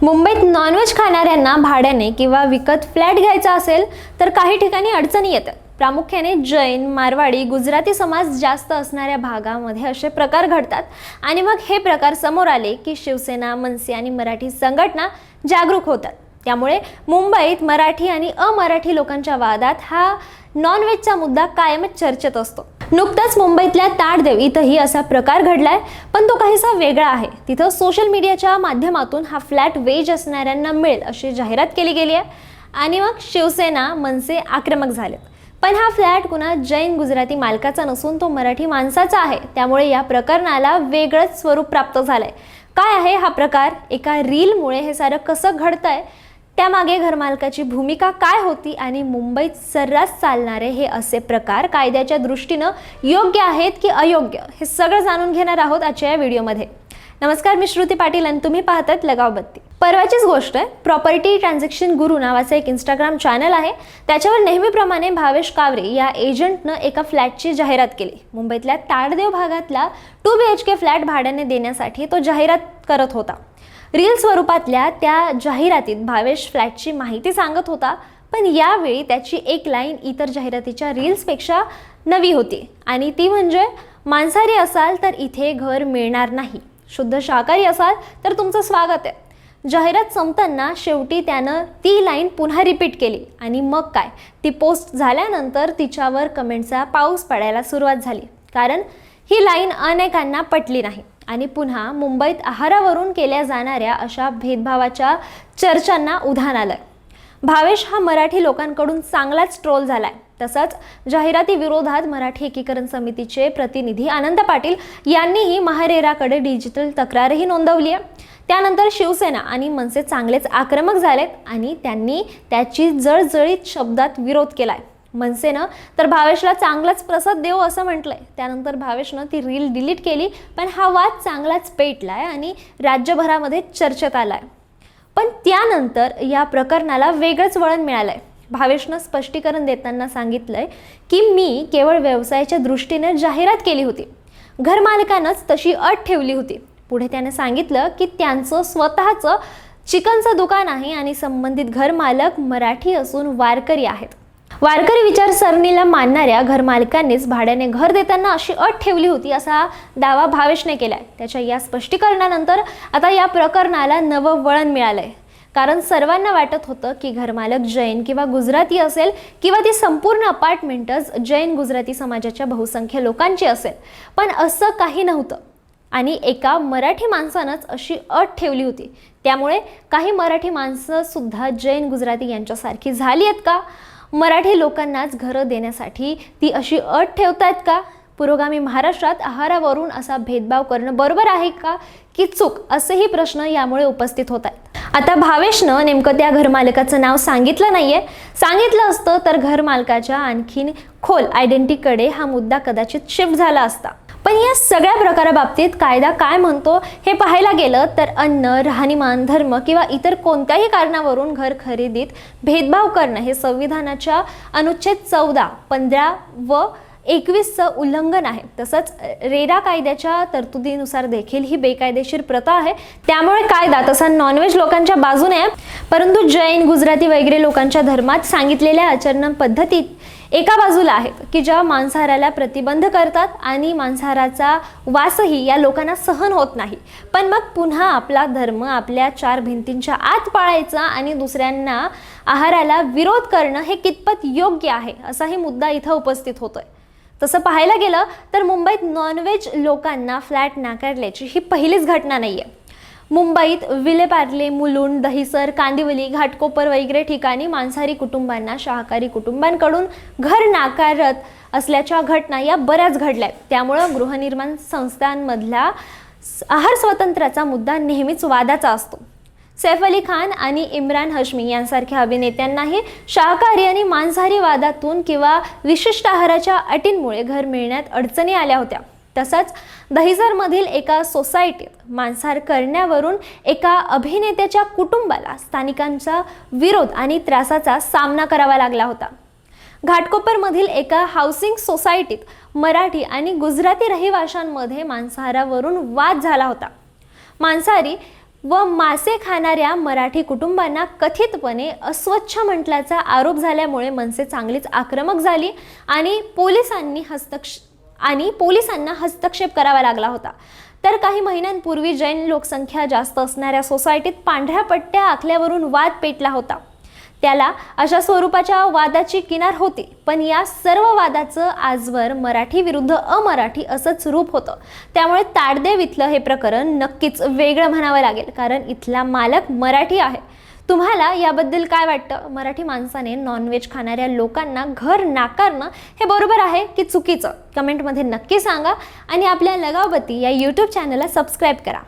मुंबईत नॉनव्हेज खाणाऱ्यांना भाड्याने किंवा विकत फ्लॅट घ्यायचा असेल तर काही ठिकाणी अडचणी येतात। प्रामुख्याने जैन, मारवाडी, गुजराती समाज जास्त असणाऱ्या भागामध्ये असे प्रकार घडतात आणि मग हे प्रकार समोर आले की शिवसेना, मनसे आणि मराठी संघटना जागरूक होतात। त्यामुळे मुंबईत मराठी आणि अमराठी लोकांच्या वादात हा नॉनव्हेजचा मुद्दा कायमच चर्चेत असतो। नुकताच मुंबईतल्या ताडदेव इथंही असा प्रकार घडलाय, पण तो काहीसा वेगळा आहे। तिथं सोशल मीडियाच्या माध्यमातून हा फ्लॅट व्हेज असणाऱ्यांना मिळेल अशी जाहिरात केली गेली आहे आणि मग शिवसेना, मनसे आक्रमक झाले। पण हा फ्लॅट कुणा जैन गुजराती मालकाचा नसून तो मराठी माणसाचा आहे। त्यामुळे या प्रकरणाला वेगळंच स्वरूप प्राप्त झालंय। काय आहे हा प्रकार? एका रीलमुळे हे सारं कसं घडतंय? त्यामागे घरमालकाची भूमिका काय होती आणि मुंबईत सर्रास चालणारे हे असे प्रकार कायद्याच्या दृष्टीनं योग्य आहेत की अयोग्य, हे सगळं जाणून घेणार आहोत आजच्या या व्हिडिओमध्ये। नमस्कार, मी श्रुती पाटील आणि तुम्ही पाहतात लगावबत्ती। परवाचीच गोष्ट आहे, प्रॉपर्टी ट्रान्झॅक्शन गुरु नावाचं एक इंस्टाग्राम चॅनल आहे। त्याच्यावर नेहमीप्रमाणे भावेश कावरे या एजंटनं एका फ्लॅटची जाहिरात केली। मुंबईतल्या ताडदेव भागातला 2 BHK फ्लॅट भाड्याने देण्यासाठी तो जाहिरात करत होता। रील स्वरूपातल्या त्या जाहिरातीत भावेश फ्लॅटची माहिती सांगत होता, पण यावेळी त्याची एक लाईन इतर जाहिरातीच्या रील्सपेक्षा नवी होती आणि ती म्हणजे, मांसाहारी असाल तर इथे घर मिळणार नाही, शुद्ध शाकाहारी असाल तर तुमचं स्वागत आहे। जाहिरात संपताना शेवटी त्यानं ती लाईन पुन्हा रिपीट केली आणि मग काय, ती पोस्ट झाल्यानंतर तिच्यावर कमेंटचा पाऊस पडायला सुरुवात झाली, कारण ही लाईन अनेकांना पटली नाही आणि पुन्हा मुंबईत आहारावरून केल्या जाणाऱ्या अशा भेदभावाच्या चर्चांना उधाण आलंय। भावेश हा मराठी लोकांकडून चांगलाच ट्रोल झालाय। तसंच जाहिराती विरोधात मराठी एकीकरण समितीचे प्रतिनिधी आनंद पाटील यांनीही महारेराकडे डिजिटल तक्रारही नोंदवली आहे। त्यानंतर शिवसेना आणि मनसे चांगलेच आक्रमक झालेत आणि त्यांनी त्याची जळजळीत शब्दात विरोध केलाय। मनसेनं तर भावेशला चांगलाच प्रसाद देऊ असं म्हटलंय। त्यानंतर भावेशनं ती रील डिलीट केली, पण हा वाद चांगलाच पेटलाय आणि राज्यभरामध्ये चर्चेत आलाय। पण त्यानंतर या प्रकरणाला वेगळंच वळण मिळालंय। भावेशनं स्पष्टीकरण देताना सांगितलंय की मी केवळ व्यवसायाच्या दृष्टीने जाहिरात केली होती, घरमालकानंच तशी अट ठेवली होती। पुढे त्याने सांगितलं की त्यांचं स्वतःचं चिकनचं दुकान आहे आणि संबंधित घरमालक मराठी असून वारकरी आहेत। वारकरी विचारसरणीला मानणाऱ्या घरमालकांनीच भाड्याने घर देताना अशी अट ठेवली होती, असा दावा भावेशने केलाय। त्याच्या या स्पष्टीकरणानंतर आता या प्रकरणाला नवं वळण मिळालंय, कारण सर्वांना वाटत होतं की घरमालक जैन किंवा गुजराती असेल किंवा ती संपूर्ण अपार्टमेंटच जैन गुजराती समाजाच्या बहुसंख्य लोकांची असेल, पण असं काही नव्हतं आणि एका मराठी माणसानंच अशी अट ठेवली होती। त्यामुळे काही मराठी माणसं सुद्धा जैन गुजराती यांच्यासारखी झाली आहेत का? मराठी लोकांनाच घरं देण्यासाठी ती अशी अट ठेवतायत का? पुरोगामी महाराष्ट्रात आहारावरून असा भेदभाव करणं बरोबर आहे का की चूक, असेही प्रश्न यामुळे उपस्थित होत आहेत। आता भावेशनं नेमकं त्या घरमालकाचं नाव सांगितलं नाहीये। सांगितलं असतं तर घरमालकाच्या आणखीन खोल आयडेंटिटीकडे हा मुद्दा कदाचित शिफ्ट झाला असता। पण या सगळ्या प्रकाराबाबतीत कायदा काय म्हणतो हे पाहायला गेलं तर अन्न, राहणीमान, धर्म किंवा इतर कोणत्याही कारणावरून घर खरेदीत भेदभाव करणं हे संविधानाच्या अनुच्छेद 14, 15 व 21चं उल्लंघन आहे। तसंच रेरा कायद्याच्या तरतुदीनुसार देखील ही बेकायदेशीर प्रथा आहे। त्यामुळे कायदा तसा नॉनव्हेज लोकांच्या बाजूने आहे, परंतु जैन, गुजराती वगैरे लोकांच्या धर्मात सांगितलेल्या आचरण पद्धतीत एका बाजूला आहेत की ज्या मांसाहाराला प्रतिबंध करतात आणि मांसाहाराचा वासही या लोकांना सहन होत नाही। पण मग पुन्हा आपला धर्म आपल्या 4 भिंतींच्या आत पाळायचा आणि दुसऱ्यांना आहाराला विरोध करणं हे कितपत योग्य आहे, असाही मुद्दा इथं उपस्थित होतोय। तसं पाहायला गेलं तर मुंबईत नॉनव्हेज लोकांना फ्लॅट नाकारल्याची ही पहिलीच घटना नाहीये। मुंबईत विलेपार्ले, मुलुंड, दहिसर, कांदिवली, घाटकोपर वगैरे ठिकाणी मांसाहारी कुटुंबांना शाकाहारी कुटुंबांकडून घर नाकारत असल्याच्या घटना या बऱ्याच घडल्या। त्यामुळं गृहनिर्माण संस्थांमधला आहार स्वातंत्र्याचा मुद्दा नेहमीच वादाचा असतो। सैफ अली खान आणि इम्रान हाशमी यांसारख्या अभिनेत्यांनाही शाकाहारी आणि मांसाहारी वादातून किंवा विशिष्ट आहाराच्या अटींमुळे घर मिळण्यात अडचणी आल्या होत्या। तसंच दहिसरमधील एका सोसायटीत मांसाहार करण्यावरून एका अभिनेत्याच्या कुटुंबाला स्थानिकांचा विरोध आणि त्रासाचा सामना करावा लागला होता। घाटकोपरमधील एका हाऊसिंग सोसायटीत मराठी आणि गुजराती रहिवाशांमध्ये मांसाहारावरून वाद झाला होता। मांसाहारी व मासे खाणाऱ्या मराठी कुटुंबांना कथितपणे अस्वच्छ म्हटल्याचा आरोप झाल्यामुळे मनसे चांगलीच आक्रमक झाली आणि पोलिसांना हस्तक्षेप करावा लागला होता। तर काही महिन्यांपूर्वी जैन लोकसंख्या जास्त असणाऱ्या सोसायटीत पांढऱ्या पट्ट्या आखल्यावरून वाद पेटला होता। त्याला अशा स्वरूपाच्या वादाची किनार होती, पण या सर्व वादाचं आजवर मराठी विरुद्ध अमराठी असंच रूप होतं। त्यामुळे ताडदेव इथलं हे प्रकरण नक्कीच वेगळं म्हणावं लागेल, कारण इथला मालक मराठी आहे। तुम्हाला याबद्दल काय वाटतं? मराठी माणसाने नॉनव्हेज खाणाऱ्या लोकांना घर नाकारणं हे बरोबर आहे की चुकीचं? कमेंटमध्ये नक्की सांगा आणि आपल्या लगावबत्ती या यूट्यूब चॅनलला सबस्क्राईब करा।